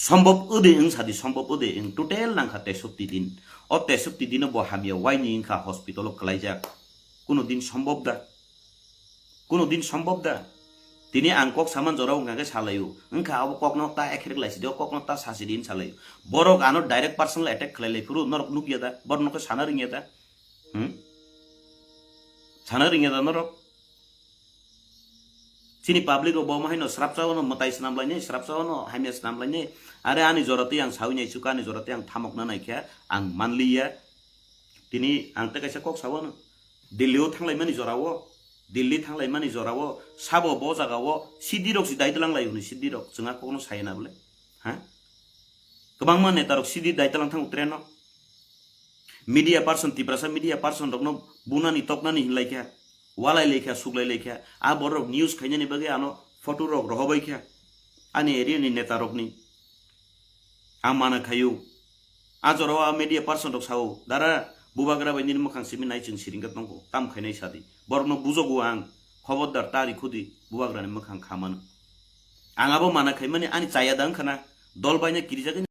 সম্ভব ওদে ইং সাদি সম্ভব ওদে ইং টোটাল নাংখা 63 দিন ও 63 দিন ব হামিয়া ওয়াইনি ইংখা হসপিটাল কলাইজা কোনো দিন সম্ভব দা তিনি আংকক সামান জরাও গাঙ্গে সালায়ু ইংখা আব ককনতা এখের লাইসি দ ককনতা সাসি দিন সালায়ু বরক আনো ডাইরেক্ট পার্সোনাল অ্যাটাক খাইলাই ফুরু নরক নুকিয়া দা বরনকে সানা রিংয়া দা সানা রিংয়া দা নরক Sini public ro bawa mahino serap sawono matai senam lainnya serap sawono hamia senam lainnya ada ani joroti yang saunya suka ani joroti yang thamok na naikya ang manliya tini ang te kaisa kok sawono Delhi thanglai mani jorawo sabo bo jagawo Sidi rok si daitelang lai uni Sidi rok jenga kono sayana bole ha kebang man Neta rok Sidi daitelang thang utreno media person tiprasa media person rok no bunani toknani hinlai kya walai lekha suglai lekha a borok news khaina ni bage ano photo rok rohobai kha ani eri ni Neta rok ni amana khayu ajoro a media person rok sao dara bubagra baini mokhang simi nai chung siringat nongko tam khainai sadi borno bujogo ang khobordar tari khudi bubagra ni mokhang khaman angabo mana khaimani ani chaya dang khana dol baina kirija